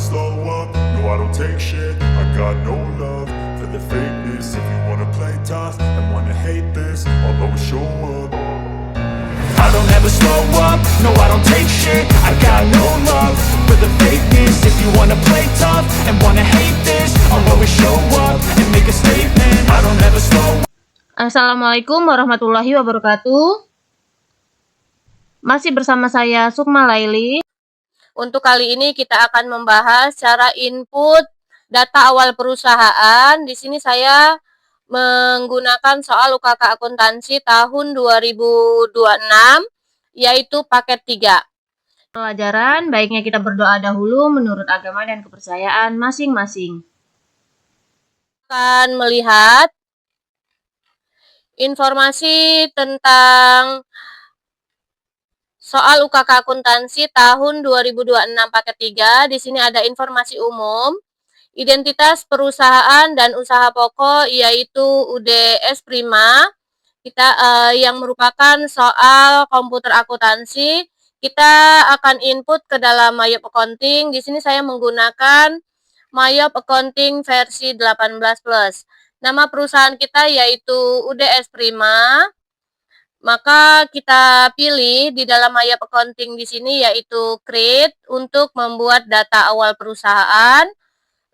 slow up, no I don't take shit. I got no love for the fakeness. If you wanna play tough and wanna hate this, I'll always show up. I don't ever slow up, no I don't take shit. I got no love for the fakeness. If you wanna play tough and wanna hate this, I'll always show up and make a statement. I don't ever slow up. Assalamualaikum warahmatullahi wabarakatuh. Masih bersama saya Sukma Laili. Untuk kali ini kita akan membahas cara input data awal perusahaan. Di sini saya menggunakan soal UKK akuntansi tahun 2026 yaitu paket 3. Pelajaran baiknya kita berdoa dahulu menurut agama dan kepercayaan masing-masing. Akan melihat informasi tentang soal UKK akuntansi tahun 2026 paket 3. Di sini ada informasi umum, identitas perusahaan dan usaha pokok yaitu UDS Prima. Yang merupakan soal komputer akuntansi. Kita akan input ke dalam Mayop Accounting. Di sini saya menggunakan Mayop Accounting versi 18+. Nama perusahaan kita yaitu UDS Prima. Maka kita pilih di dalam Mayop Accounting di sini yaitu create untuk membuat data awal perusahaan.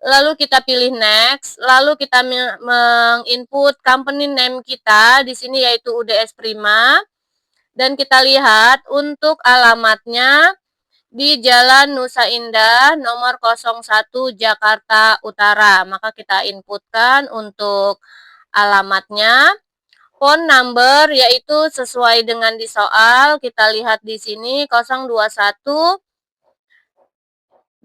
Lalu kita pilih next, lalu kita menginput company name kita di sini yaitu UDS Prima. Dan kita lihat untuk alamatnya di Jalan Nusa Indah nomor 01 Jakarta Utara. Maka kita inputkan untuk alamatnya. Phone number yaitu sesuai dengan di soal, kita lihat di sini 021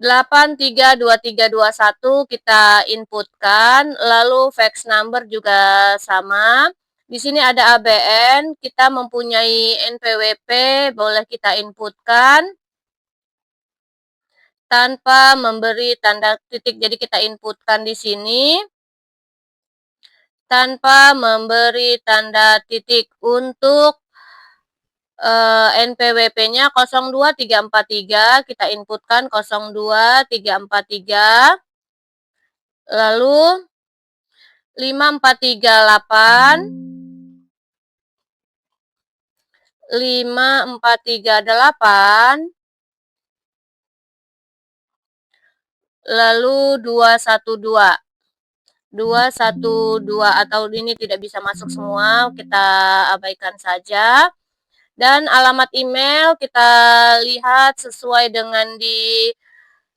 832321 kita inputkan, lalu fax number juga sama. Di sini ada ABN, kita mempunyai NPWP, boleh kita inputkan tanpa memberi tanda titik. Jadi kita inputkan di sini tanpa memberi tanda titik. Untuk NPWP-nya 02343, kita inputkan 02343. Lalu 5438 5438 lalu 212 atau ini tidak bisa masuk semua, kita abaikan saja. Dan alamat email kita lihat sesuai dengan di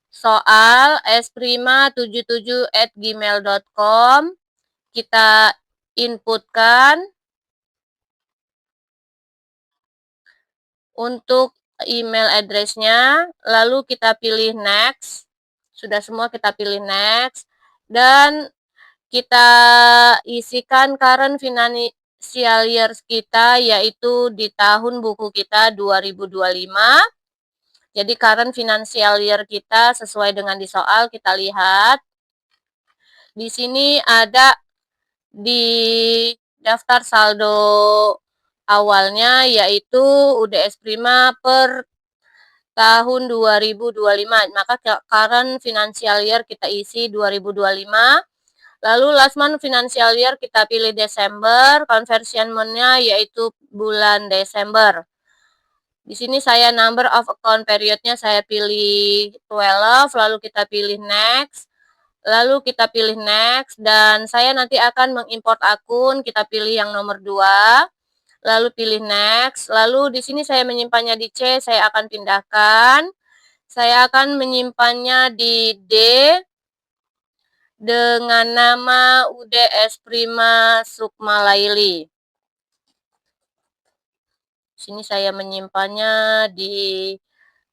soal sprima77@gmail.com. Kita inputkan untuk email address-nya, lalu kita pilih next. Sudah semua kita pilih next dan kita isikan current financial years kita yaitu di tahun buku kita 2025. Jadi current financial year kita sesuai dengan di soal, kita lihat. Di sini ada di daftar saldo awalnya yaitu UDS Prima per tahun 2025. Maka current financial year kita isi 2025. Lalu last month financial year kita pilih Desember, conversion month-nya yaitu bulan Desember. Di sini saya number of account period-nya saya pilih 12, lalu kita pilih next. Lalu kita pilih next dan saya nanti akan mengimport akun, kita pilih yang nomor 2. Lalu pilih next. Lalu di sini saya menyimpannya di C, saya akan pindahkan. Saya akan menyimpannya di D dengan nama UDS Prima Sukma Laili. Sini saya menyimpannya di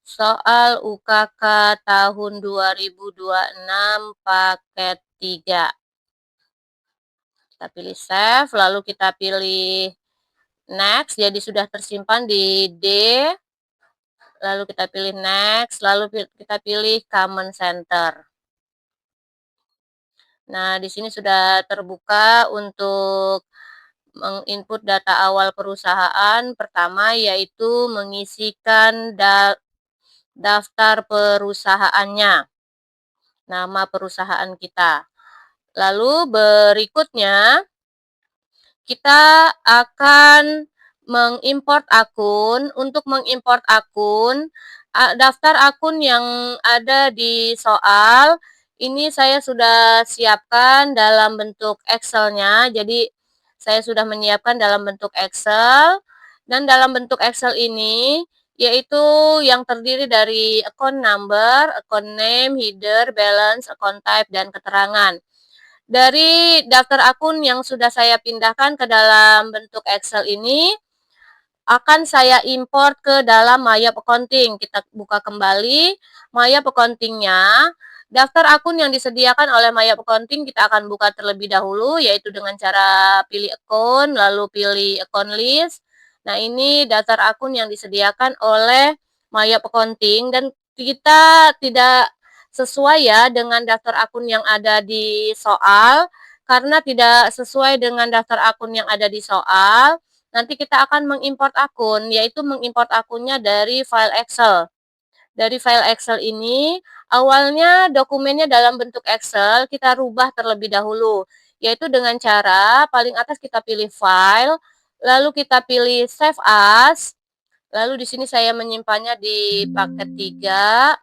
soal UKK tahun 2026 paket 3. Kita pilih save, lalu kita pilih next, jadi sudah tersimpan di D. Lalu kita pilih next, lalu kita pilih command center. Nah, di sini sudah terbuka untuk menginput data awal perusahaan. Pertama yaitu mengisikan daftar perusahaannya. nama perusahaan kita. Lalu berikutnya, kita akan mengimport akun. Untuk mengimport akun, daftar akun yang ada di soal, ini saya sudah siapkan dalam bentuk Excel-nya. Jadi, saya sudah menyiapkan dalam bentuk Excel, dan dalam bentuk Excel ini, yaitu yang terdiri dari account number, account name, header, balance, account type, dan keterangan. Dari daftar akun yang sudah saya pindahkan ke dalam bentuk Excel ini, akan saya import ke dalam Mayap Accounting. Kita buka kembali Mayap Accounting-nya. Daftar akun yang disediakan oleh Mayap Accounting kita akan buka terlebih dahulu, yaitu dengan cara pilih akun, lalu pilih account list. Nah, ini daftar akun yang disediakan oleh Mayap Accounting, dan kita tidak sesuai ya dengan daftar akun yang ada di soal. Karena tidak sesuai dengan daftar akun yang ada di soal, nanti kita akan mengimport akun, yaitu mengimport akunnya dari file Excel. Dari file Excel ini, awalnya dokumennya dalam bentuk Excel, kita rubah terlebih dahulu, yaitu dengan cara paling atas kita pilih file, lalu kita pilih save as, lalu di sini saya menyimpannya di paket 3,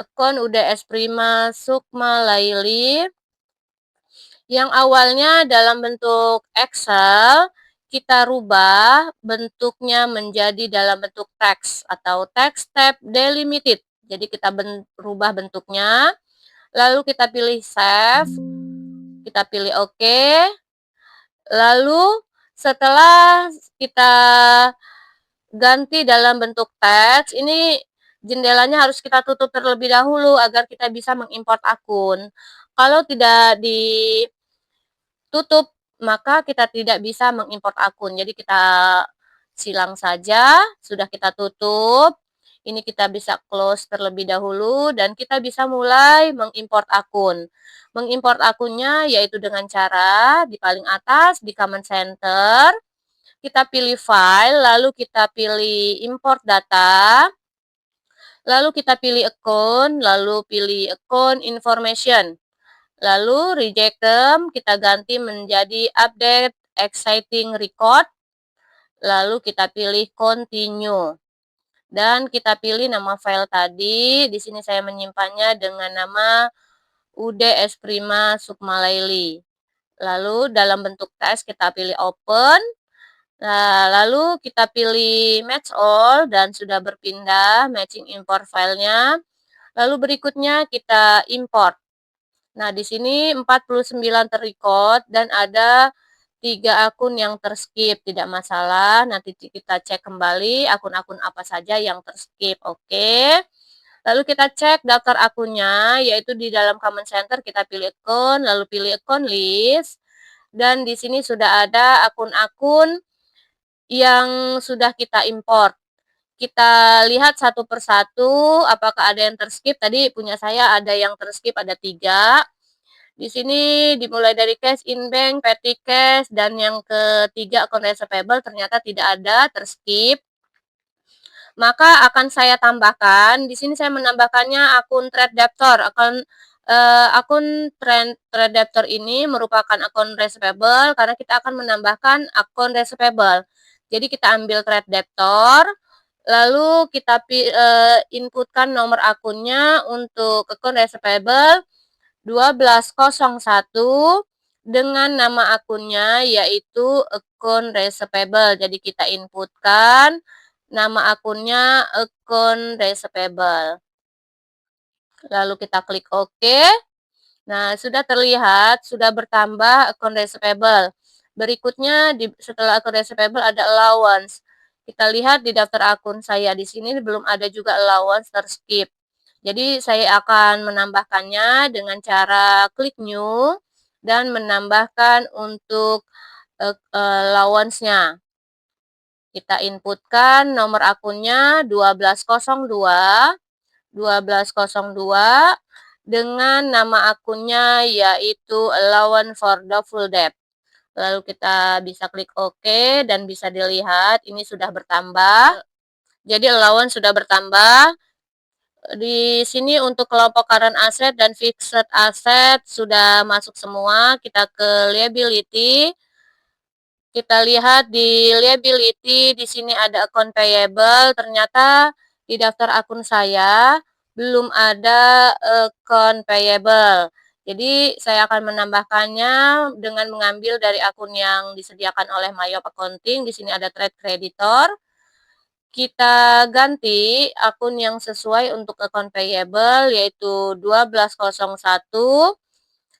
akun UDS Prima Sukma Laili, yang awalnya dalam bentuk Excel, kita rubah bentuknya menjadi dalam bentuk teks atau text tab delimited. Jadi kita rubah bentuknya, lalu kita pilih save, kita pilih OK. Lalu setelah kita ganti dalam bentuk teks, ini jendelanya harus kita tutup terlebih dahulu agar kita bisa mengimport akun. Kalau tidak ditutup, maka kita tidak bisa mengimport akun. Jadi kita silang saja, sudah kita tutup. Ini kita bisa close terlebih dahulu dan kita bisa mulai mengimport akun. Mengimport akunnya yaitu dengan cara di paling atas di Command Center, kita pilih file, lalu kita pilih import data, lalu kita pilih akun, lalu pilih account information. Lalu reject them, kita ganti menjadi update exciting record. Lalu kita pilih continue. Dan kita pilih nama file tadi. Di sini saya menyimpannya dengan nama UDS Prima Sukma Laili. Lalu dalam bentuk teks kita pilih open. Nah, lalu kita pilih match all dan sudah berpindah matching import filenya. Lalu berikutnya kita import. Nah, di sini 49 terrecord dan ada 3 akun yang terskip, tidak masalah. Nanti kita cek kembali akun-akun apa saja yang terskip. Oke. Lalu kita cek daftar akunnya, yaitu di dalam Command Center kita pilih akun, lalu pilih akun list. Dan di sini sudah ada akun-akun yang sudah kita import. Kita lihat satu persatu apakah ada yang terskip. Tadi punya saya ada yang terskip, ada 3. Di sini dimulai dari cash in bank, petty cash, dan yang ketiga akun receivable ternyata tidak ada, terskip. Maka akan saya tambahkan, di sini saya menambahkannya akun trade debtor. Akun trade debtor ini merupakan akun receivable karena kita akan menambahkan akun receivable. Jadi kita ambil trade debtor, lalu kita inputkan nomor akunnya untuk akun receivable 1201 dengan nama akunnya yaitu akun receivable. Jadi kita inputkan nama akunnya akun receivable. Lalu kita klik OK. Nah, sudah terlihat, sudah bertambah akun receivable. Berikutnya, setelah akun receivable ada allowance. Kita lihat di daftar akun saya di sini belum ada juga allowance terskip. Jadi, saya akan menambahkannya dengan cara klik new dan menambahkan untuk allowance-nya. Kita inputkan nomor akunnya 1202 dengan nama akunnya yaitu allowance for double debt. Lalu kita bisa klik OK dan bisa dilihat ini sudah bertambah. Jadi allowance sudah bertambah. Di sini untuk kelompok current asset dan fixed asset sudah masuk semua. Kita ke liability. Kita lihat di liability, di sini ada account payable. Ternyata di daftar akun saya belum ada account payable. Jadi saya akan menambahkannya dengan mengambil dari akun yang disediakan oleh Mayop Accounting. Di sini ada trade creditor. Kita ganti akun yang sesuai untuk account payable, yaitu 1201.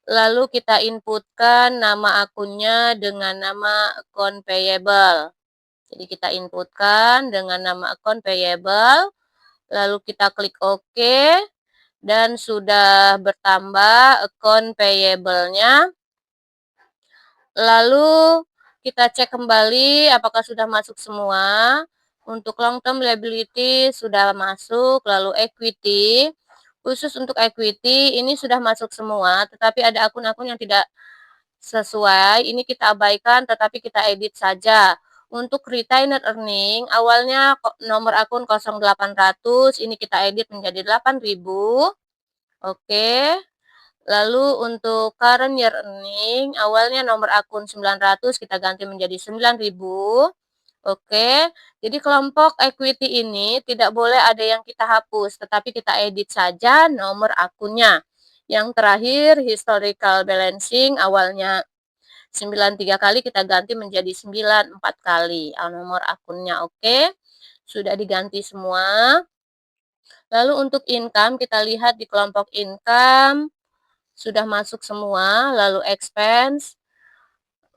Lalu kita inputkan nama akunnya dengan nama account payable. Jadi kita inputkan dengan nama account payable, lalu kita klik OK, dan sudah bertambah account payable-nya. Lalu kita cek kembali apakah sudah masuk semua. Untuk long term liability sudah masuk, lalu equity. Khusus untuk equity ini sudah masuk semua, tetapi ada akun-akun yang tidak sesuai. Ini kita abaikan, tetapi kita edit saja. Untuk retained earning, awalnya nomor akun 0800, ini kita edit menjadi 8000. Oke. Lalu untuk current year earning, awalnya nomor akun 900, kita ganti menjadi 9000. Oke, jadi kelompok equity ini tidak boleh ada yang kita hapus, tetapi kita edit saja nomor akunnya. Yang terakhir, historical balancing, awalnya 93 kali, kita ganti menjadi 94 kali nomor akunnya. Oke, sudah diganti semua. Lalu untuk income, kita lihat di kelompok income, sudah masuk semua. Lalu expense,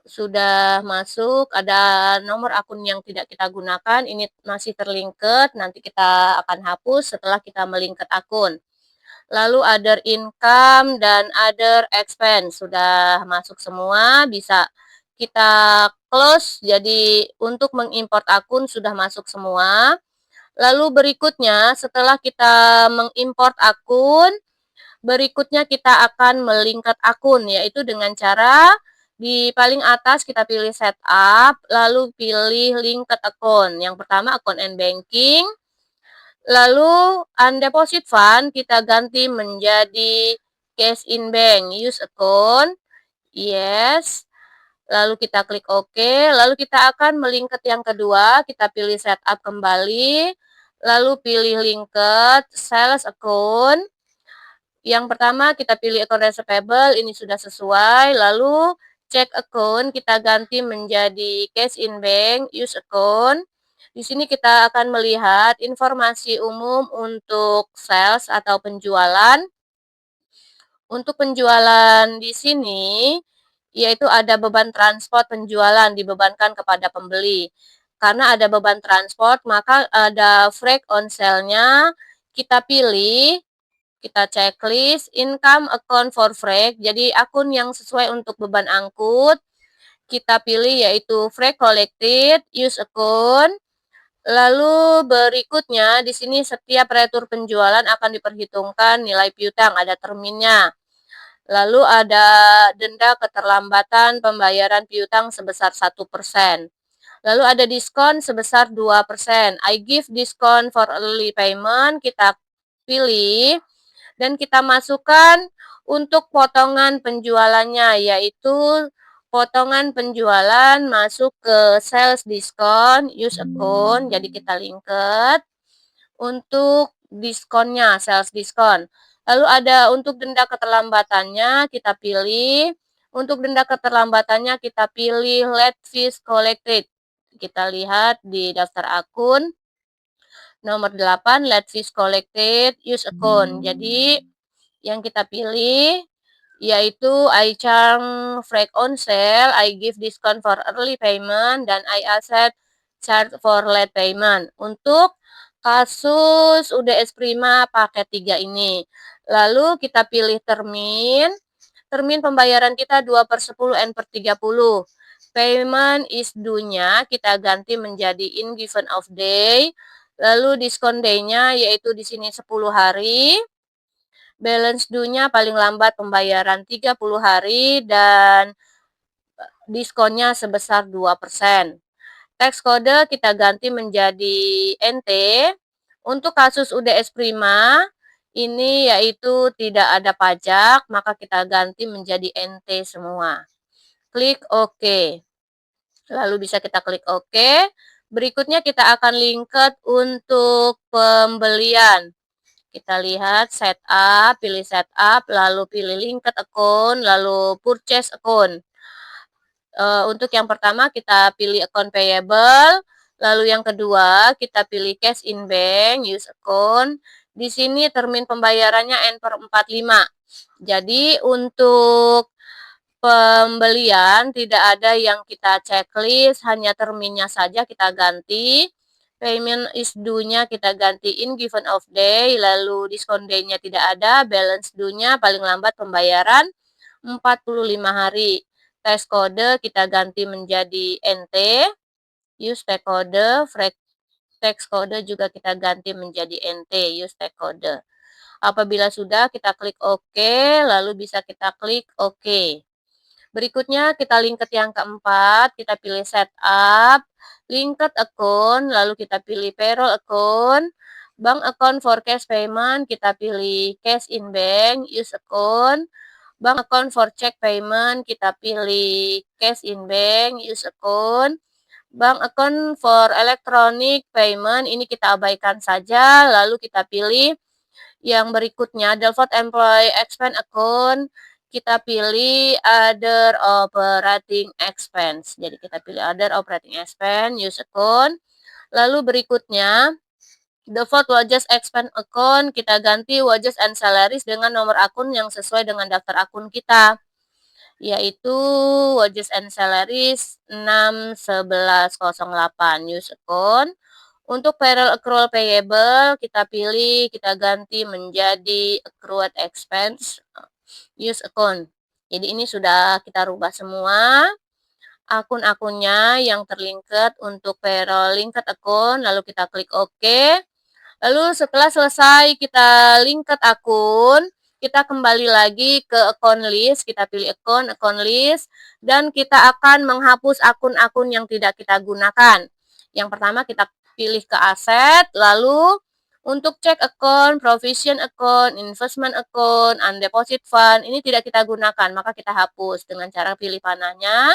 sudah masuk, ada nomor akun yang tidak kita gunakan, ini masih terlingked, nanti kita akan hapus setelah kita melingked akun. Lalu other income dan other expense sudah masuk semua, bisa kita close. Jadi untuk mengimport akun sudah masuk semua. Lalu berikutnya setelah kita mengimport akun, berikutnya kita akan melingked akun, yaitu dengan cara di paling atas kita pilih setup, lalu pilih linked account. Yang pertama account and banking, lalu undeposit fund kita ganti menjadi cash in bank, use account, yes. Lalu kita klik OK, lalu kita akan melingked yang kedua, kita pilih setup kembali, lalu pilih linked, sales account. Yang pertama kita pilih account receivable, ini sudah sesuai, lalu check account kita ganti menjadi cash in bank, use account. Di sini kita akan melihat informasi umum untuk sales atau penjualan. Untuk penjualan di sini, yaitu ada beban transport penjualan dibebankan kepada pembeli. Karena ada beban transport, maka ada freight on sale-nya. Kita pilih, kita checklist, income account for freight. Jadi akun yang sesuai untuk beban angkut. Kita pilih yaitu freight collected, use account. Lalu berikutnya di sini setiap retur penjualan akan diperhitungkan nilai piutang, ada terminnya. Lalu ada denda keterlambatan pembayaran piutang sebesar 1%. Lalu ada diskon sebesar 2%. I give discount for early payment, kita pilih dan kita masukkan untuk potongan penjualannya, yaitu potongan penjualan masuk ke sales discount, use account, jadi kita linked untuk diskonnya, sales discount. Lalu ada untuk denda keterlambatannya, kita pilih. Untuk denda keterlambatannya kita pilih late fees collected. Kita lihat di daftar akun. Nomor 8, late fees collected, use account. Jadi yang kita pilih yaitu I charge freight on sale, I give discount for early payment, dan I accept charge for late payment. Untuk kasus UDS Prima paket 3 ini. Lalu kita pilih termin. Termin pembayaran kita 2/10 and per 30. Payment is due-nya kita ganti menjadi in given of day. Lalu diskon day-nya yaitu di sini 10 hari. Balance due-nya paling lambat pembayaran 30 hari dan diskonnya sebesar 2%. Tax kode kita ganti menjadi NT. Untuk kasus UDS Prima, ini yaitu tidak ada pajak, maka kita ganti menjadi NT semua. Klik OK. Lalu bisa kita klik OK. Berikutnya kita akan lingked untuk pembelian. Kita lihat setup, pilih setup, lalu pilih linked account, lalu purchase account. Untuk yang pertama kita pilih account payable, lalu yang kedua kita pilih cash in bank, use account. Di sini termin pembayarannya N/45. Jadi untuk pembelian tidak ada yang kita checklist, hanya terminnya saja kita ganti. Payment is due-nya kita gantiin given off day, lalu diskon day-nya tidak ada, balance due-nya paling lambat pembayaran 45 hari. Teks kode kita ganti menjadi NT, use tag kode, teks kode juga kita ganti menjadi NT, use tag kode. Apabila sudah, kita klik OK, lalu bisa kita klik OK. Berikutnya kita linked yang keempat, kita pilih setup, linked account, lalu kita pilih payroll account, bank account for cash payment, kita pilih cash in bank, use account, bank account for check payment, kita pilih cash in bank, use account, bank account for electronic payment, ini kita abaikan saja, lalu kita pilih yang berikutnya, default employee expense account, kita pilih other operating expense. Jadi kita pilih other operating expense, use account. Lalu berikutnya, default wages expense account, kita ganti wages and salaries dengan nomor akun yang sesuai dengan daftar akun kita, yaitu wages and salaries 61108, use account. Untuk payroll accrual payable, kita pilih, kita ganti menjadi accrued expense, use account. Jadi ini sudah kita rubah semua akun-akunnya yang terlinked untuk payroll linked account, lalu kita klik OK. Lalu setelah selesai kita linked akun, kita kembali lagi ke account list, kita pilih account list, dan kita akan menghapus akun-akun yang tidak kita gunakan. Yang pertama kita pilih ke aset, lalu untuk check account, provision account, investment account, undeposit fund, ini tidak kita gunakan, maka kita hapus dengan cara pilih panahnya,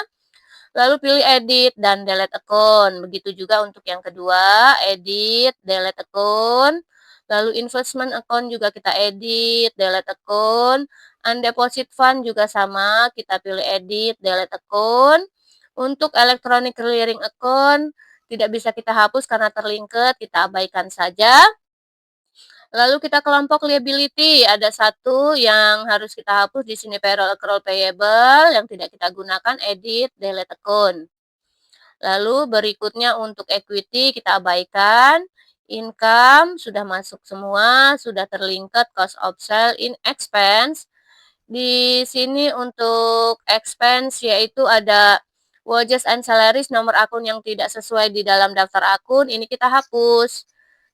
lalu pilih edit dan delete account. Begitu juga untuk yang kedua, edit, delete account, lalu investment account juga kita edit, delete account, undeposit fund juga sama, kita pilih edit, delete account. Untuk electronic clearing account, tidak bisa kita hapus karena terlinked, kita abaikan saja. Lalu kita kelompok liability, ada satu yang harus kita hapus di sini, payroll accrual payable, yang tidak kita gunakan, edit, delete account. Lalu berikutnya untuk equity kita abaikan, income sudah masuk semua, sudah terlinked, cost of sale in expense. Di sini untuk expense yaitu ada wages and salaries, nomor akun yang tidak sesuai di dalam daftar akun, ini kita hapus.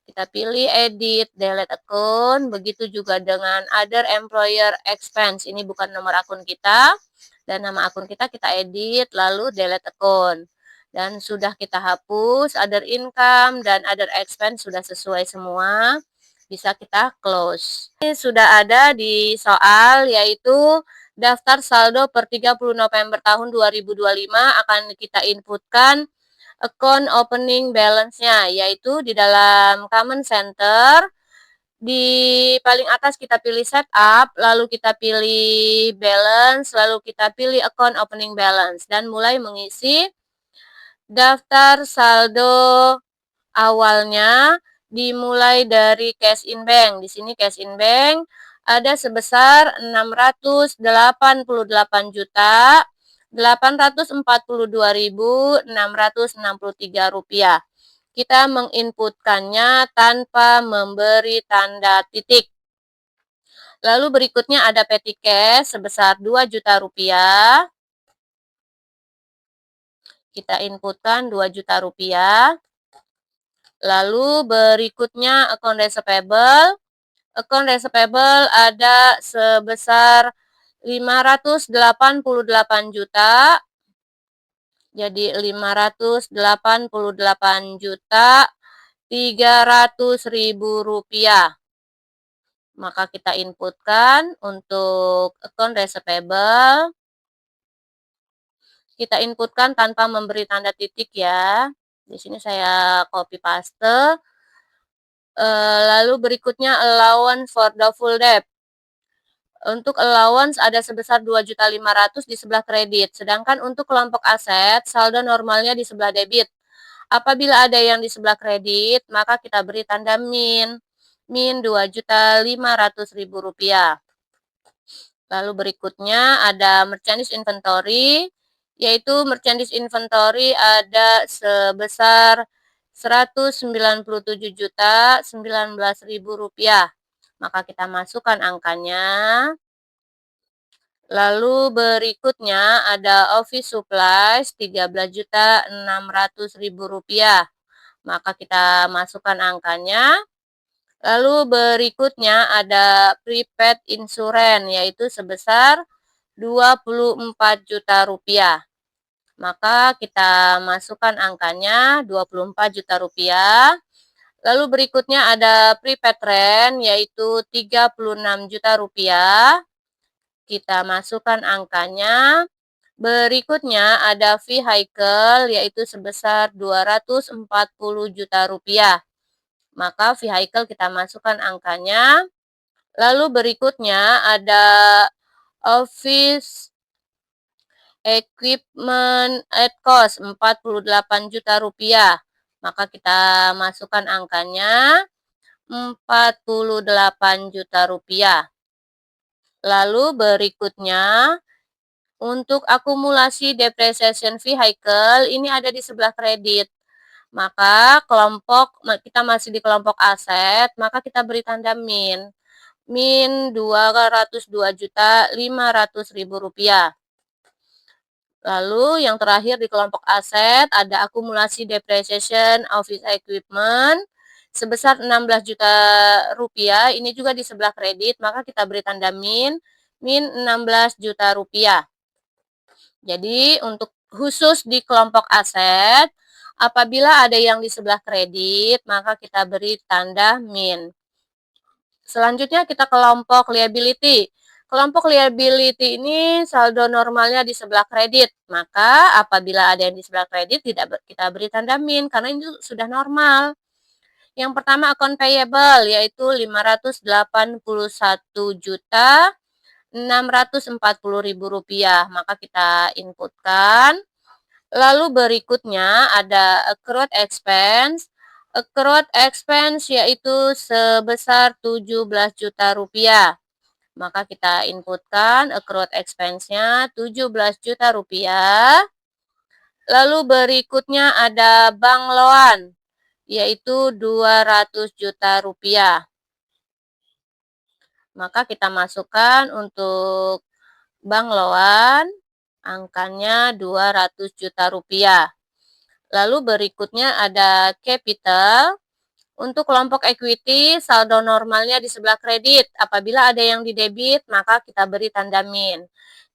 Kita pilih edit, delete account, begitu juga dengan other employer expense, ini bukan nomor akun kita, dan nama akun kita edit, lalu delete account. Dan sudah kita hapus, other income dan other expense sudah sesuai semua, bisa kita close. Ini sudah ada di soal, yaitu daftar saldo per 30 November tahun 2025 akan kita inputkan account opening balance-nya, yaitu di dalam Common Center, di paling atas kita pilih setup, lalu kita pilih balance, lalu kita pilih account opening balance, dan mulai mengisi daftar saldo awalnya, dimulai dari cash in bank. Di sini cash in bank ada sebesar 688 juta 842.663 rupiah. Kita menginputkannya tanpa memberi tanda titik. Lalu berikutnya ada petty cash sebesar 2 juta rupiah. Kita inputkan 2 juta rupiah. Lalu berikutnya account receivable. Account receivable ada sebesar 588 juta. Jadi 588 juta 300.000 rupiah. Maka kita inputkan untuk account receivable. Kita inputkan tanpa memberi tanda titik ya. Di sini saya copy paste. Lalu berikutnya allowance for doubtful debt. Untuk allowance ada sebesar 2.500.000 di sebelah kredit, sedangkan untuk kelompok aset saldo normalnya di sebelah debit. Apabila ada yang di sebelah kredit, maka kita beri tanda min. Min Rp2.500.000. Lalu berikutnya ada merchandise inventory, yaitu merchandise inventory ada sebesar Rp197.019.000. Maka kita masukkan angkanya. Lalu berikutnya ada office supplies Rp13.600.000. Maka kita masukkan angkanya. Lalu berikutnya ada prepaid insurance yaitu sebesar Rp24 juta. Maka kita masukkan angkanya Rp24 juta. Lalu berikutnya ada prepaid rent yaitu Rp36 juta. Kita masukkan angkanya. Berikutnya ada vehicle yaitu sebesar Rp240 juta. Maka vehicle kita masukkan angkanya. Lalu berikutnya ada office equipment at cost Rp48 juta. Maka kita masukkan angkanya Rp48 juta. Lalu berikutnya untuk akumulasi depreciation vehicle ini ada di sebelah kredit. Maka kita masih di kelompok aset, maka kita beri tanda min. Min Rp202.500.000. Lalu yang terakhir di kelompok aset ada akumulasi depreciation office equipment sebesar Rp16 juta. Ini juga di sebelah kredit, maka kita beri tanda min Rp16 juta. Jadi untuk khusus di kelompok aset, apabila ada yang di sebelah kredit, maka kita beri tanda min. Selanjutnya kita kelompok liability. Kelompok liability ini saldo normalnya di sebelah kredit. Maka apabila ada yang di sebelah kredit tidak kita beri tanda min karena ini sudah normal. Yang pertama account payable yaitu Rp581.640.000. Maka kita inputkan. Lalu berikutnya ada accrued expense. Accrued expense yaitu sebesar Rp17 juta. Maka kita inputkan accrued expense-nya Rp17 juta. Lalu berikutnya ada bank loan yaitu Rp200 juta. Maka kita masukkan untuk bank loan angkanya Rp200 juta. Lalu berikutnya ada capital. Untuk kelompok equity, saldo normalnya di sebelah kredit. Apabila ada yang di debit, maka kita beri tanda min.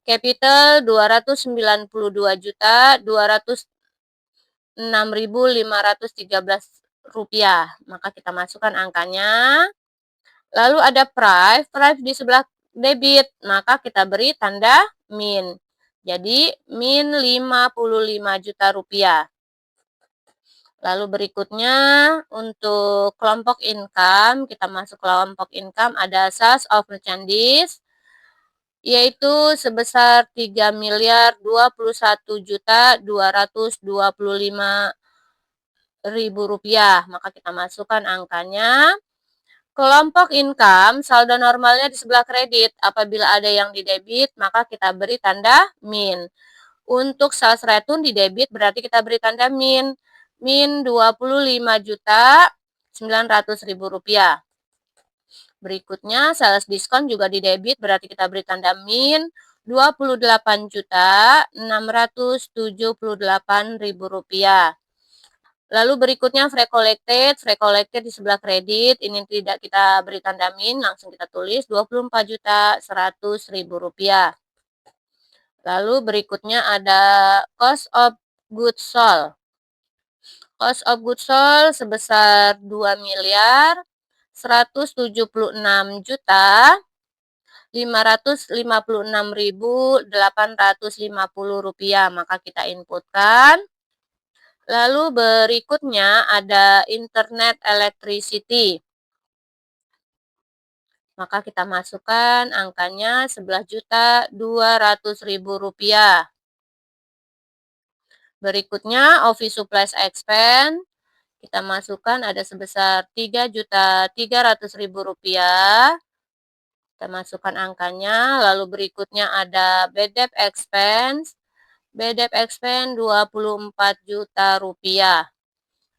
Capital Rp292.206.513. Maka kita masukkan angkanya. Lalu ada price. Price di sebelah debit, maka kita beri tanda min. Jadi min Rp55 juta. Lalu berikutnya untuk kelompok income, kita masuk kelompok income ada sales of merchandise yaitu sebesar Rp3.221.225.000. Maka kita masukkan angkanya. Kelompok income saldo normalnya di sebelah kredit. Apabila ada yang di debit, maka kita beri tanda min. Untuk sales return di debit berarti kita beri tanda min. Min Rp25.900.000. Berikutnya sales diskon juga di debit berarti kita beri tanda min Rp28.678.000. Lalu berikutnya free collected di sebelah kredit ini tidak kita beri tanda min, langsung kita tulis Rp24.100.000. Lalu berikutnya ada cost of goods sold. Cost of goods sold sebesar 2 miliar. Rp176.556.850. Maka kita inputkan. Lalu berikutnya ada internet electricity. Maka kita masukkan angkanya Rp11.200.000. Berikutnya office supplies expense. Kita masukkan ada sebesar Rp3.300.000. Kita masukkan angkanya. Lalu berikutnya ada bad debt expense. Bad debt expense Rp24 juta.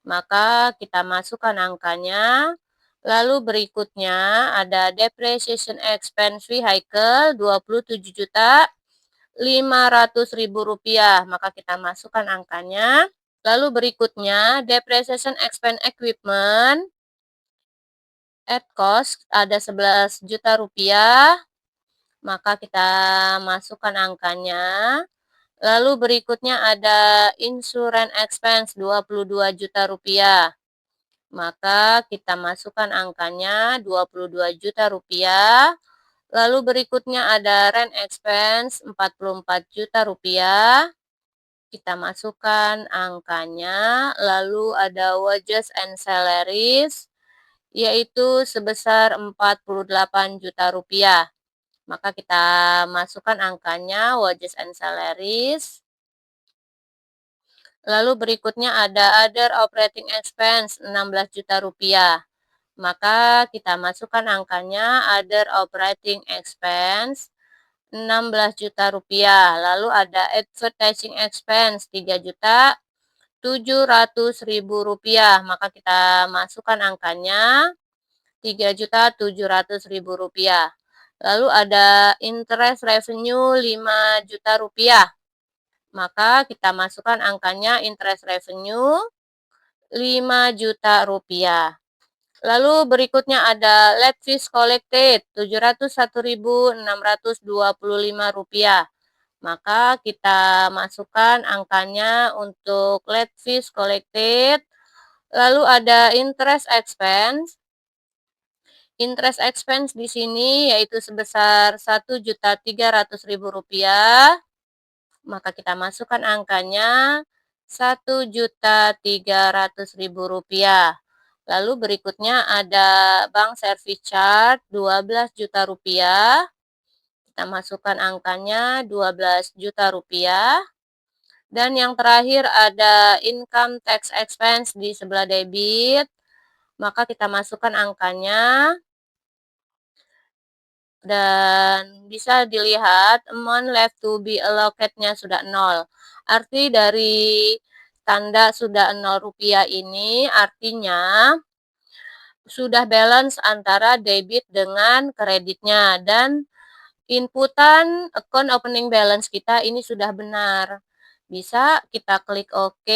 Maka kita masukkan angkanya. Lalu berikutnya ada depreciation expense vehicle Rp27.500.000. Maka kita masukkan angkanya. Lalu berikutnya depreciation expense equipment at cost ada Rp11 juta. Maka kita masukkan angkanya. Lalu berikutnya ada insurance expense Rp22 juta. Maka kita masukkan angkanya Rp22 juta. Lalu berikutnya ada rent expense Rp44 juta. Kita masukkan angkanya. Lalu ada wages and salaries yaitu sebesar Rp48 juta. Maka kita masukkan angkanya wages and salaries. Lalu berikutnya ada other operating expense Rp16 juta. Maka kita masukkan angkanya other operating expense Rp16 juta. Lalu ada advertising expense Rp3.700.000. Maka kita masukkan angkanya Rp3.700.000. Lalu ada interest revenue Rp5 juta. Maka kita masukkan angkanya interest revenue Rp5 juta. Lalu berikutnya ada late fees collected Rp701.625. Maka kita masukkan angkanya untuk late fees collected. Lalu ada interest expense. Interest expense di sini yaitu sebesar Rp1.300.000. Maka kita masukkan angkanya Rp1.300.000. Lalu berikutnya ada bank service charge Rp12 juta. Kita masukkan angkanya Rp12 juta. Dan yang terakhir ada income tax expense di sebelah debit. Maka kita masukkan angkanya. Dan bisa dilihat amount left to be allocated-nya sudah 0. Arti dari tanda sudah Rp0 ini artinya sudah balance antara debit dengan kreditnya. Dan inputan account opening balance kita ini sudah benar. Bisa kita klik OK.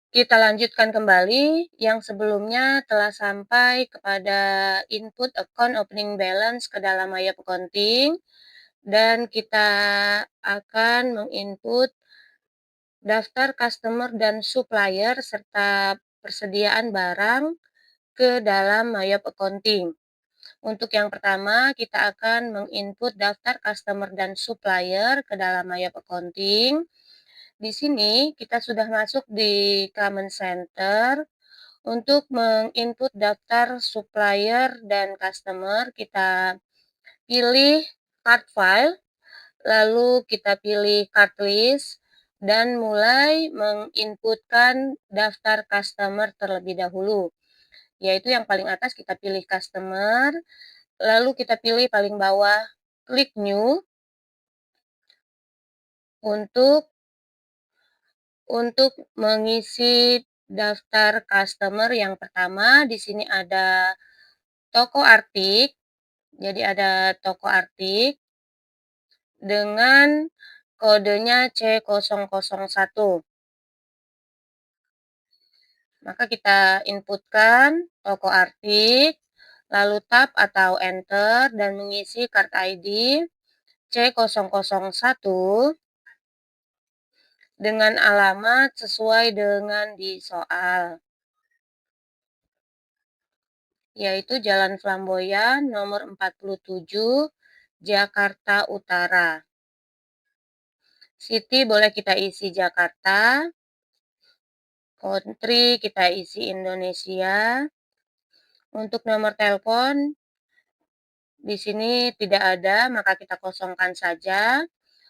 Kita lanjutkan kembali yang sebelumnya telah sampai kepada input account opening balance ke dalam My Accounting dan kita akan menginput daftar customer dan supplier serta persediaan barang ke dalam My Accounting. Untuk yang pertama, kita akan menginput daftar customer dan supplier ke dalam My Accounting. Di sini kita sudah masuk di Command Center. Untuk menginput daftar supplier dan customer, kita pilih card file, lalu kita pilih card list, dan mulai menginputkan daftar customer terlebih dahulu. Yaitu yang paling atas kita pilih customer, lalu kita pilih paling bawah klik new untuk mengisi daftar customer yang pertama. Di sini ada toko artik. Jadi ada toko artik dengan kodenya C001. Maka kita inputkan toko artik, lalu tab atau enter dan mengisi card ID C001 dengan alamat sesuai dengan di soal. yaitu Jalan Flamboyan nomor 47, Jakarta Utara. City boleh kita isi Jakarta, country kita isi Indonesia. Untuk nomor telepon di sini tidak ada, maka kita kosongkan saja.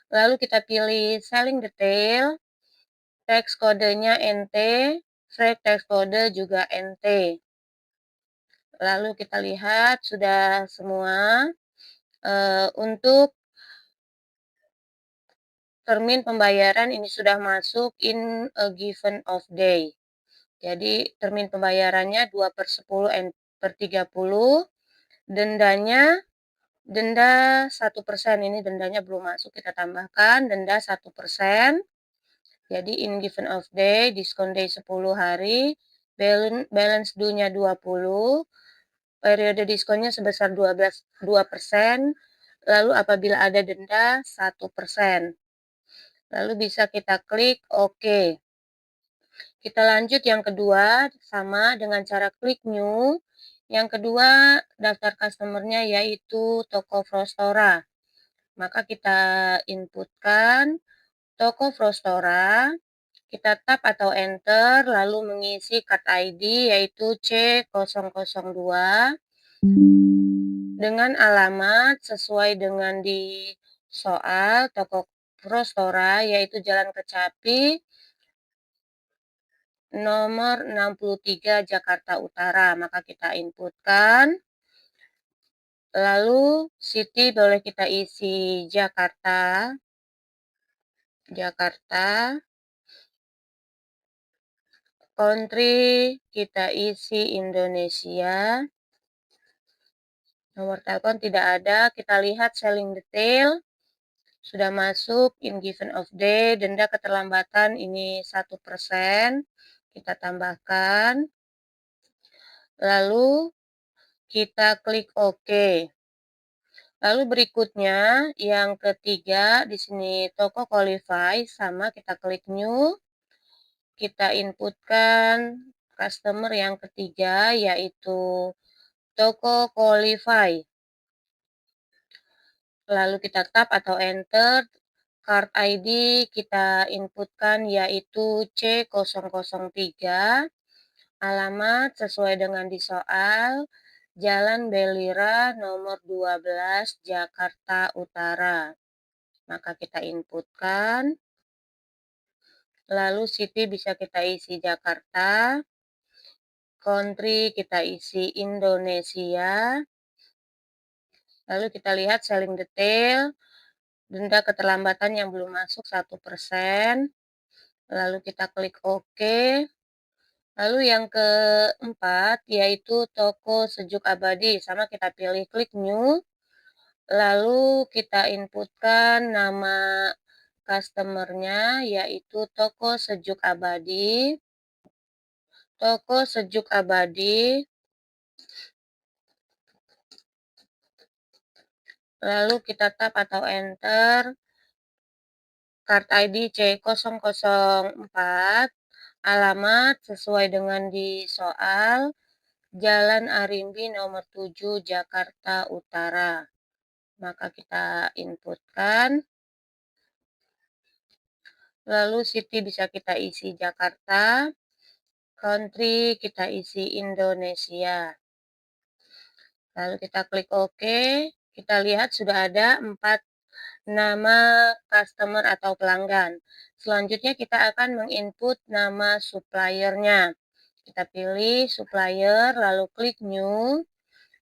Lalu kita pilih selling detail, teks kodenya NT, teks kode juga NT. Lalu kita lihat sudah semua. Untuk termin pembayaran ini sudah masuk in a given of day. Jadi termin pembayarannya 2/10/30. Dendanya denda 1%, ini dendanya belum masuk, kita tambahkan denda 1%. Jadi in given of day, diskon day 10 hari, balance due-nya 20, periode diskonnya sebesar 2%, lalu apabila ada denda 1%. Lalu bisa kita klik OK. Kita lanjut yang kedua, sama dengan cara klik new. Yang kedua, daftar customer-nya yaitu toko Frostora. Maka kita inputkan toko Frostora, kita tap atau enter, lalu mengisi card ID yaitu C002 dengan alamat sesuai dengan di soal toko Frostora, yaitu Jalan Kecapi nomor 63 Jakarta Utara. Maka kita inputkan. Lalu city boleh kita isi Jakarta. Country kita isi Indonesia. Nomor telepon tidak ada. Kita lihat selling detail. Sudah masuk in given of day. Denda keterlambatan ini 1%. Kita tambahkan. Lalu kita klik OK. Lalu berikutnya yang ketiga di sini toko qualify, sama kita klik new. Kita inputkan customer yang ketiga yaitu toko qualify. Lalu kita tap atau enter. Card ID kita inputkan yaitu C003. Alamat sesuai dengan di soal, Jalan Belira nomor 12 Jakarta Utara. Maka kita inputkan. Lalu city bisa kita isi Jakarta. Country kita isi Indonesia. Lalu kita lihat selling detail. Denda keterlambatan yang belum masuk 1%. Lalu kita klik OK. Lalu yang keempat yaitu toko sejuk abadi. Sama kita pilih klik new. Lalu kita inputkan nama customer-nya yaitu toko sejuk abadi. Toko sejuk abadi. Lalu kita tap atau enter. Card ID C004. Alamat sesuai dengan di soal, Jalan Arimbi nomor 7 Jakarta Utara. Maka kita inputkan. Lalu city bisa kita isi Jakarta. Country kita isi Indonesia. Lalu kita klik OK. Kita lihat sudah ada 4 nama customer atau pelanggan. Selanjutnya kita akan menginput nama suppliernya. Kita pilih supplier, lalu klik new,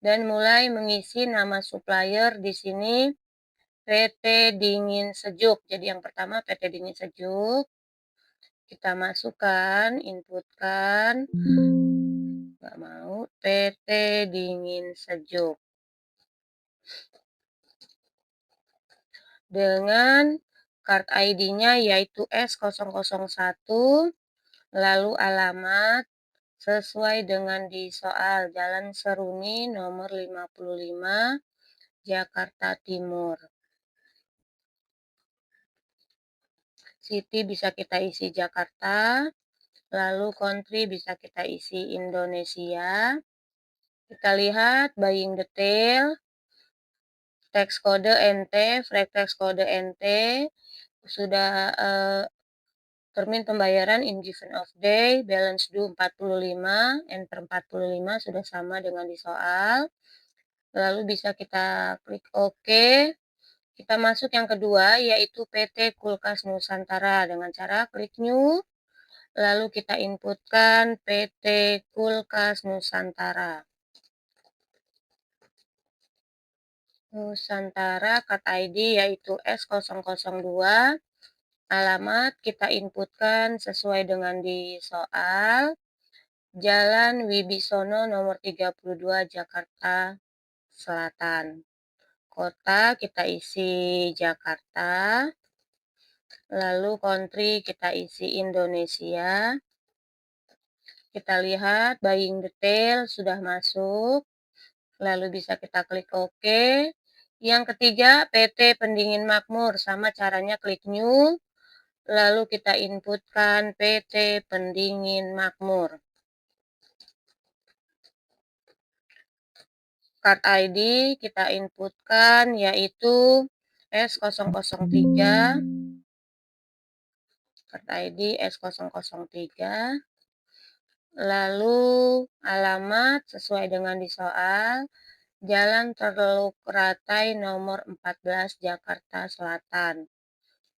dan mulai mengisi nama supplier di sini PT Dingin Sejuk. Jadi yang pertama PT Dingin Sejuk. Kita masukkan, inputkan. Nggak mau, PT Dingin Sejuk. Dengan card ID-nya yaitu S001, lalu alamat sesuai dengan di soal, Jalan Seruni nomor 55, Jakarta Timur. City bisa kita isi Jakarta, lalu country bisa kita isi Indonesia. Kita lihat buying detail, teks kode NT, flag teks kode NT, sudah termin pembayaran in given of day, balance due 45, enter 45 sudah sama dengan di soal. Lalu bisa kita klik OK. Kita masuk yang kedua, yaitu PT Kulkas Nusantara dengan cara klik New. Lalu kita inputkan PT Kulkas Nusantara. Nusantara, card ID yaitu S002. Alamat kita inputkan sesuai dengan di soal. Jalan Wibisono nomor 32 Jakarta Selatan. Kota kita isi Jakarta. Lalu country kita isi Indonesia. Kita lihat buying detail sudah masuk. Lalu bisa kita klik OK. Yang ketiga, PT Pendingin Makmur. Sama caranya klik New. Lalu kita inputkan PT Pendingin Makmur. Card ID kita inputkan yaitu S003. Card ID S003. Lalu alamat sesuai dengan di soal. Jalan Teluk Ratai nomor 14 Jakarta Selatan.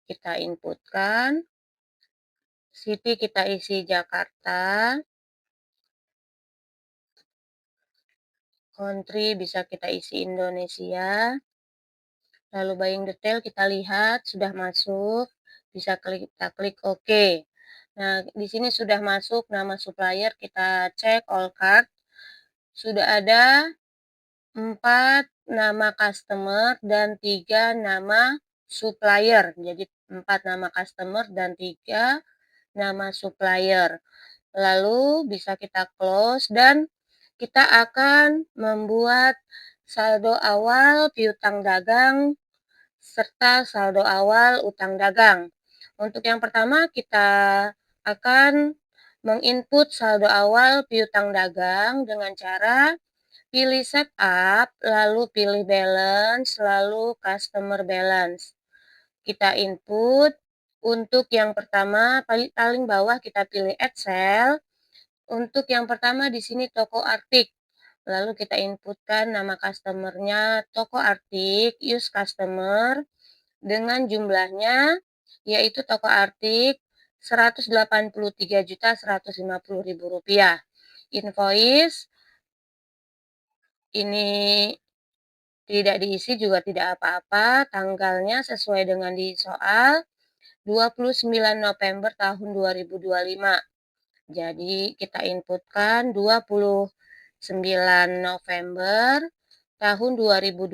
Kita inputkan. City kita isi Jakarta. Country bisa kita isi Indonesia. Lalu buying detail kita lihat sudah masuk. Bisa kita klik OK. Nah, di sini sudah masuk nama supplier, kita cek all card. Sudah ada 4 nama customer dan 3 nama supplier. Jadi 4 nama customer dan 3 nama supplier. Lalu bisa kita close dan kita akan membuat saldo awal piutang dagang serta saldo awal utang dagang. Untuk yang pertama kita akan menginput saldo awal piutang dagang dengan cara pilih setup, lalu pilih balance, lalu customer balance. Kita input. Untuk yang pertama paling bawah kita pilih Excel. Untuk yang pertama di sini toko artik. Lalu kita inputkan nama customernya toko artik, use customer dengan jumlahnya yaitu toko artik Rp183.150.000. Invoice ini tidak diisi juga tidak apa-apa. Tanggalnya sesuai dengan di soal 29 November tahun 2025. Jadi kita inputkan 29 November tahun 2025.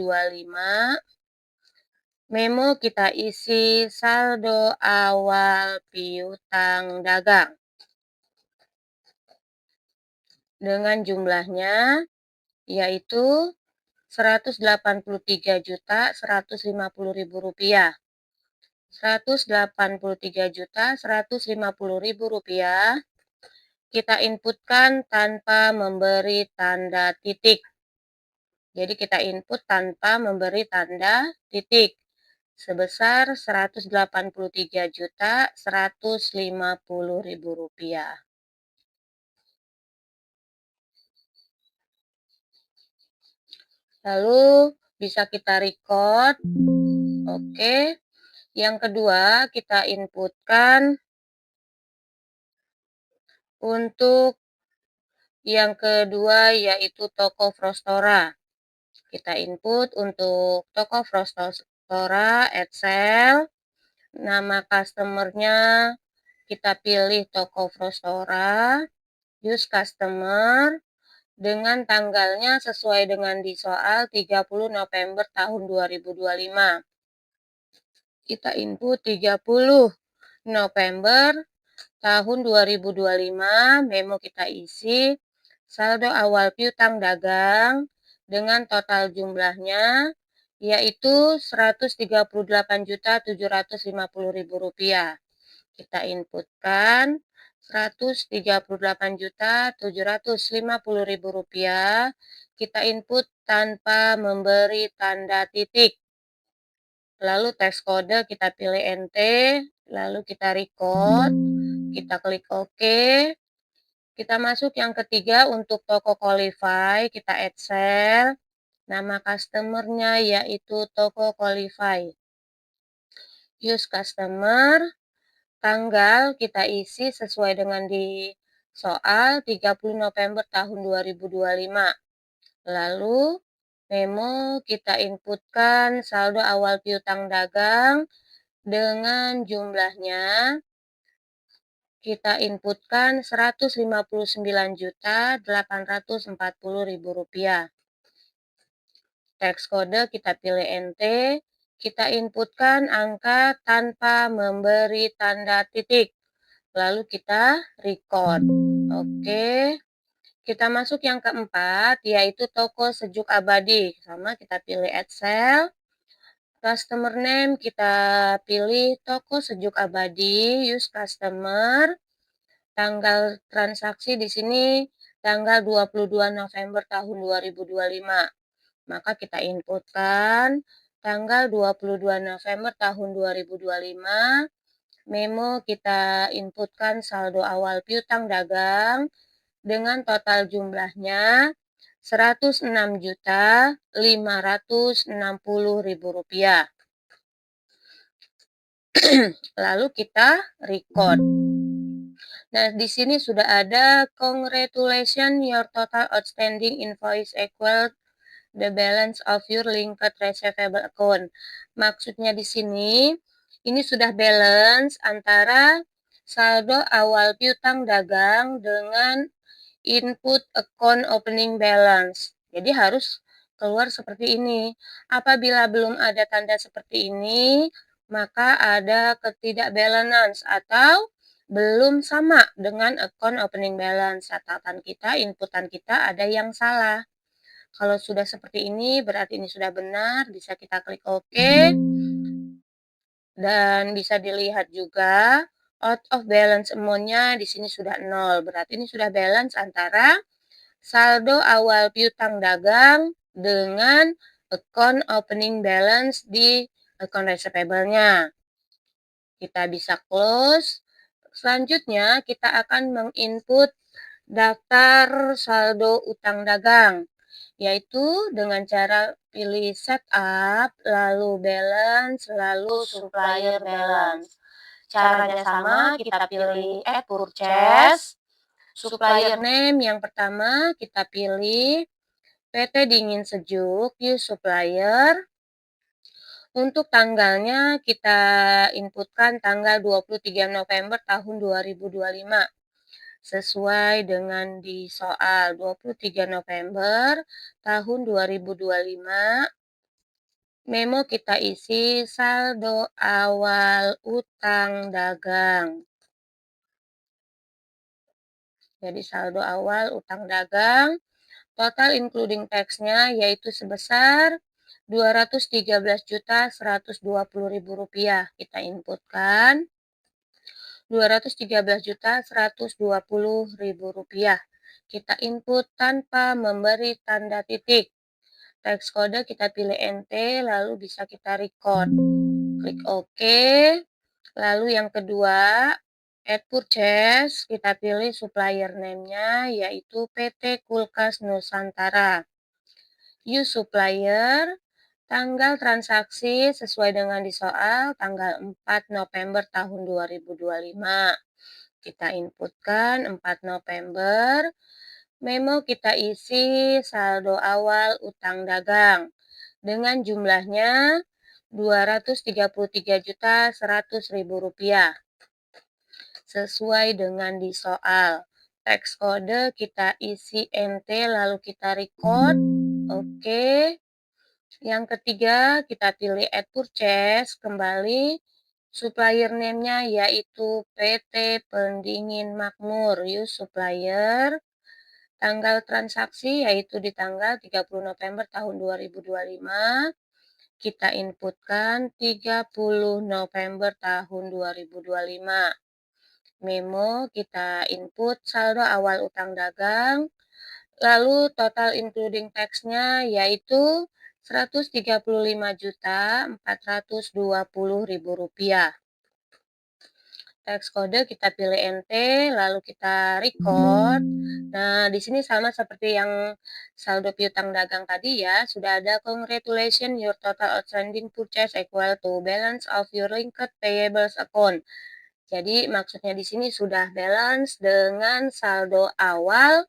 Memo kita isi saldo awal piutang dagang. Dengan jumlahnya yaitu Rp183.150.000. Rp183.150.000 kita inputkan tanpa memberi tanda titik. Jadi kita input tanpa memberi tanda titik sebesar Rp183.150.000. Lalu bisa kita record. Oke. Yang kedua kita inputkan untuk yang kedua yaitu toko Frostora. Kita input untuk toko Frostora, Excel. Nama customernya kita pilih toko Frostora, use customer, dengan tanggalnya sesuai dengan di soal 30 November tahun 2025. Kita input 30 November tahun 2025, memo kita isi saldo awal piutang dagang dengan total jumlahnya yaitu Rp138.750.000. Kita inputkan Rp138.750.000 kita input tanpa memberi tanda titik. Lalu teks kode kita pilih NT, lalu kita record, kita klik OK. Kita masuk yang ketiga untuk toko Qualify, kita add sale. Nama customernya yaitu toko Qualify. Use customer, tanggal kita isi sesuai dengan di soal 30 November tahun 2025. Lalu memo kita inputkan saldo awal piutang dagang dengan jumlahnya kita inputkan Rp159.840.000. Teks kode kita pilih NT, kita inputkan angka tanpa memberi tanda titik. Lalu kita record. Oke. Kita masuk yang keempat, yaitu toko Sejuk Abadi. Sama kita pilih add sale. Customer name kita pilih toko Sejuk Abadi, use customer. Tanggal transaksi di sini tanggal 22 November tahun 2025. Maka kita inputkan tanggal 22 November tahun 2025. Memo kita inputkan saldo awal piutang dagang dengan total jumlahnya Rp106.560.000. Lalu kita record. Nah, di sini sudah ada congratulations, your total outstanding invoice equal the balance of your linked receivable account. Maksudnya di sini, ini sudah balance antara saldo awal piutang dagang dengan input account opening balance. Jadi harus keluar seperti ini. Apabila belum ada tanda seperti ini, maka ada ketidakbalance atau belum sama dengan account opening balance. Catatan kita, inputan kita ada yang salah. Kalau sudah seperti ini, berarti ini sudah benar. Bisa kita klik OK. Dan bisa dilihat juga out of balance amount-nya di sini sudah 0. Berarti ini sudah balance antara saldo awal piutang dagang dengan account opening balance di account receivable-nya. Kita bisa close. Selanjutnya kita akan menginput daftar saldo utang dagang, yaitu dengan cara pilih setup, lalu balance, lalu supplier balance. Caranya sama, kita pilih add purchase. Supplier name yang pertama kita pilih PT Dingin Sejuk, use supplier. Untuk tanggalnya kita inputkan tanggal 23 November tahun 2025. Sesuai dengan di soal 23 November tahun 2025. Memo kita isi saldo awal utang dagang. Jadi saldo awal utang dagang, total including tax-nya yaitu sebesar Rp213.120.000. Kita inputkan Rp213.120.000. Kita input tanpa memberi tanda titik. Teks kode kita pilih NT, lalu bisa kita record. Klik OK. Lalu yang kedua, add purchase, kita pilih supplier name-nya yaitu PT Kulkas Nusantara. Use supplier, tanggal transaksi sesuai dengan di soal tanggal 4 November tahun 2025. Kita inputkan 4 November. Memo kita isi saldo awal utang dagang dengan jumlahnya Rp233.100.000 sesuai dengan di soal. Teks kode kita isi NT lalu kita record. Oke. Yang ketiga kita pilih add purchase, kembali supplier name-nya yaitu PT Pendingin Makmur, use supplier. Tanggal transaksi yaitu di tanggal 30 November tahun 2025. Kita inputkan 30 November tahun 2025. memo, kita input saldo awal utang dagang, lalu total including tax-nya yaitu Rp135.420.000. Teks kode kita pilih NT, lalu kita record. Nah, di sini sama seperti yang saldo piutang dagang tadi ya, sudah ada congratulations your total outstanding purchase equal to balance of your linked payables account. Jadi maksudnya di sini sudah balance dengan saldo awal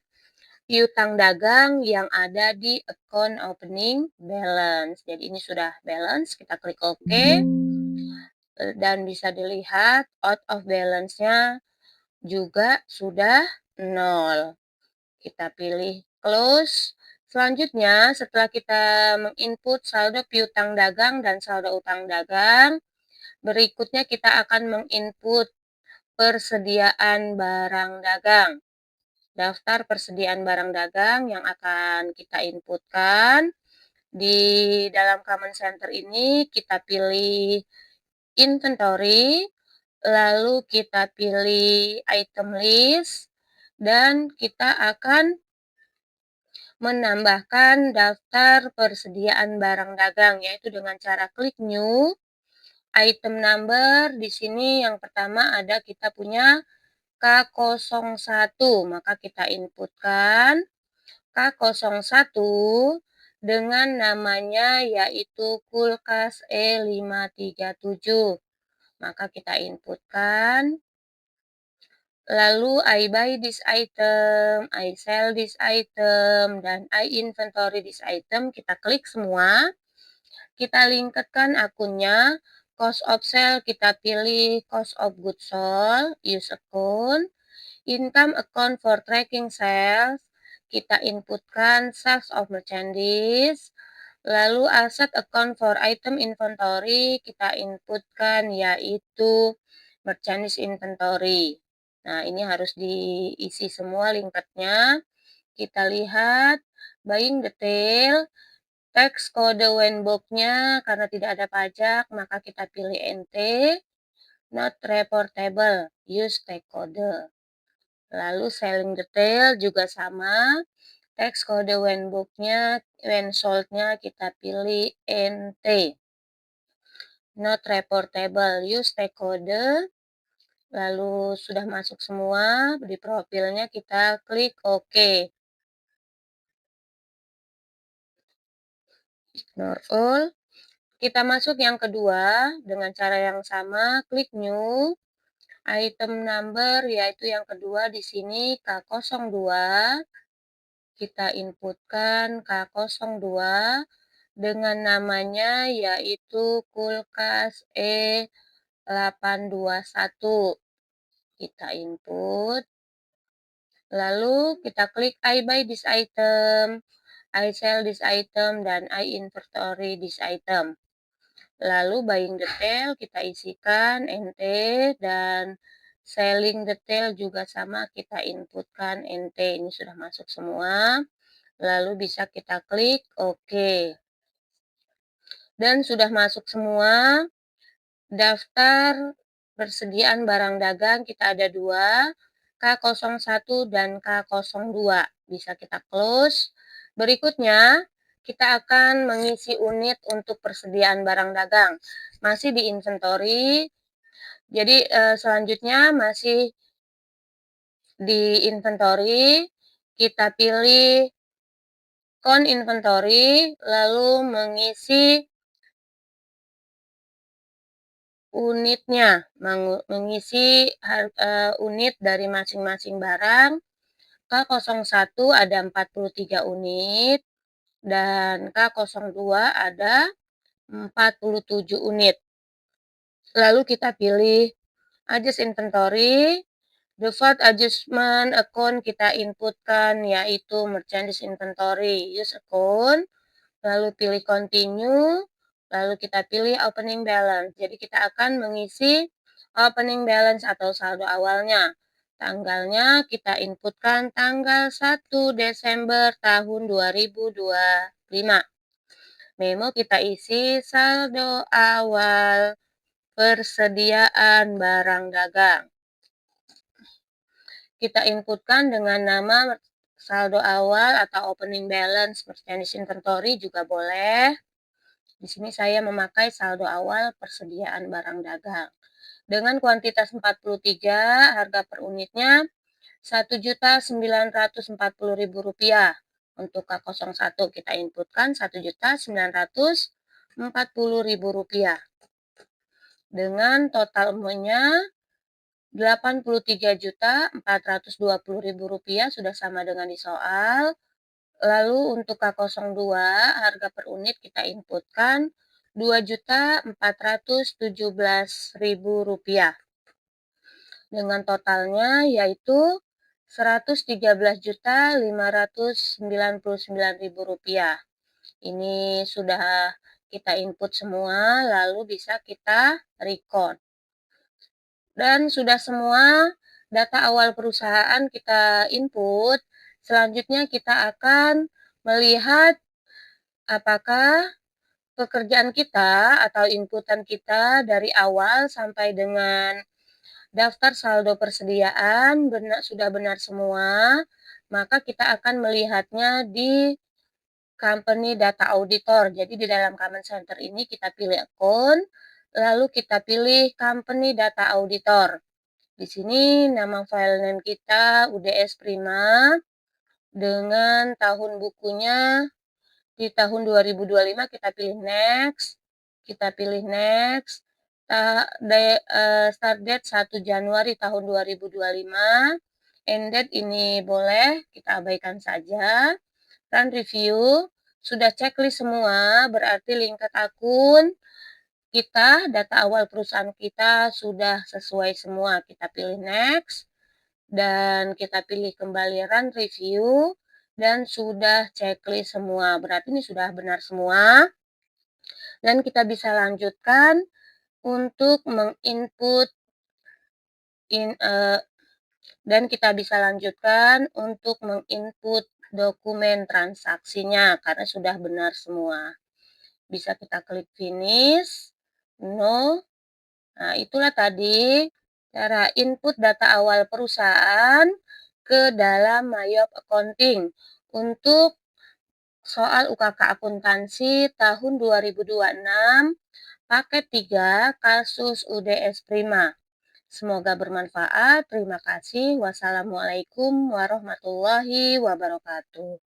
piutang dagang yang ada di account opening balance. Jadi ini sudah balance, kita klik OK. Dan bisa dilihat out of balance-nya juga sudah 0. Kita pilih close. Selanjutnya, setelah kita menginput saldo piutang dagang dan saldo utang dagang, berikutnya kita akan menginput persediaan barang dagang. Daftar persediaan barang dagang yang akan kita inputkan. Di dalam Command Center ini kita pilih inventory, lalu kita pilih item list, dan kita akan menambahkan daftar persediaan barang dagang, yaitu dengan cara klik new, item number. Di sini yang pertama ada kita punya K01, maka kita inputkan K01 dengan namanya yaitu kulkas E537. Maka kita inputkan. Lalu I buy this item, I sell this item, dan I inventory this item. Kita klik semua. Kita linketkan akunnya. Cost of sale kita pilih cost of goods sold, use account. Income account for tracking sales, kita inputkan sales of merchandise. Lalu asset account for item inventory, kita inputkan yaitu merchandise inventory. Nah, ini harus diisi semua linketnya. Kita lihat buying detail, tax kode WNBOK-nya karena tidak ada pajak, maka kita pilih NT. Not reportable, use tag kode. Lalu selling detail juga sama. Tax kode WNBOK-nya, when sold-nya kita pilih NT. Not reportable, use tag kode. Lalu sudah masuk semua, di profilnya kita klik OK. Ignore all. Kita masuk yang kedua dengan cara yang sama, klik new. Item number yaitu yang kedua di sini K02. Kita inputkan K02 dengan namanya yaitu kulkas E821. Kita input. Lalu kita klik I buy this item, I sell this item, dan I inventory this item. Lalu buying detail kita isikan NT, dan selling detail juga sama kita inputkan NT. Ini sudah masuk semua. Lalu bisa kita klik OK. Dan sudah masuk semua. Daftar persediaan barang dagang kita ada 2, K01 dan K02. Bisa kita close. Berikutnya, kita akan mengisi unit untuk persediaan barang dagang. Masih di inventory. Jadi selanjutnya masih di inventory. Kita pilih count inventory, lalu mengisi unitnya, mengisi unit dari masing-masing barang. K01 ada 43 unit, dan K02 ada 47 unit. Lalu kita pilih adjust inventory. Default adjustment account kita inputkan yaitu merchandise inventory, use account. Lalu pilih continue. Lalu kita pilih opening balance. Jadi kita akan mengisi opening balance atau saldo awalnya. Tanggalnya kita inputkan tanggal 1 Desember tahun 2025. Memo kita isi saldo awal persediaan barang dagang. kita inputkan dengan nama saldo awal atau opening balance, merchandise inventory juga boleh. Di sini saya memakai saldo awal persediaan barang dagang. Dengan kuantitas 43, harga per unitnya Rp1.940.000. Untuk K01 kita inputkan Rp1.940.000. Dengan total uangnya Rp83.420.000 sudah sama dengan di soal. Lalu untuk K02 harga per unit kita inputkan Rp2.417.000. Dengan totalnya yaitu Rp113.599.000. Ini sudah kita input semua, lalu bisa kita record. Dan sudah semua data awal perusahaan kita input, selanjutnya kita akan melihat apakah pekerjaan kita atau inputan kita dari awal sampai dengan daftar saldo persediaan sudah benar semua, maka kita akan melihatnya di company data auditor. Jadi di dalam Command Center ini kita pilih akun, lalu kita pilih company data auditor. Di sini nama file name kita UDS Prima dengan tahun bukunya di tahun 2025 kita pilih next. Kita pilih next. Start date 1 Januari tahun 2025. End date ini boleh kita abaikan saja. Run review. Sudah checklist semua, berarti lingkar akun kita, data awal perusahaan kita sudah sesuai semua. Kita pilih next. Dan kita pilih kembali run review. Dan sudah checklist semua. Berarti ini sudah benar semua. Dan kita bisa lanjutkan untuk menginput dokumen transaksinya karena sudah benar semua. Bisa kita klik finish. No. Nah, itulah tadi cara input data awal perusahaan ke dalam Mayop Accounting untuk soal UKK akuntansi tahun 2026 paket 3 kasus UDS Prima. Semoga bermanfaat. Terima kasih. Wassalamualaikum warahmatullahi wabarakatuh.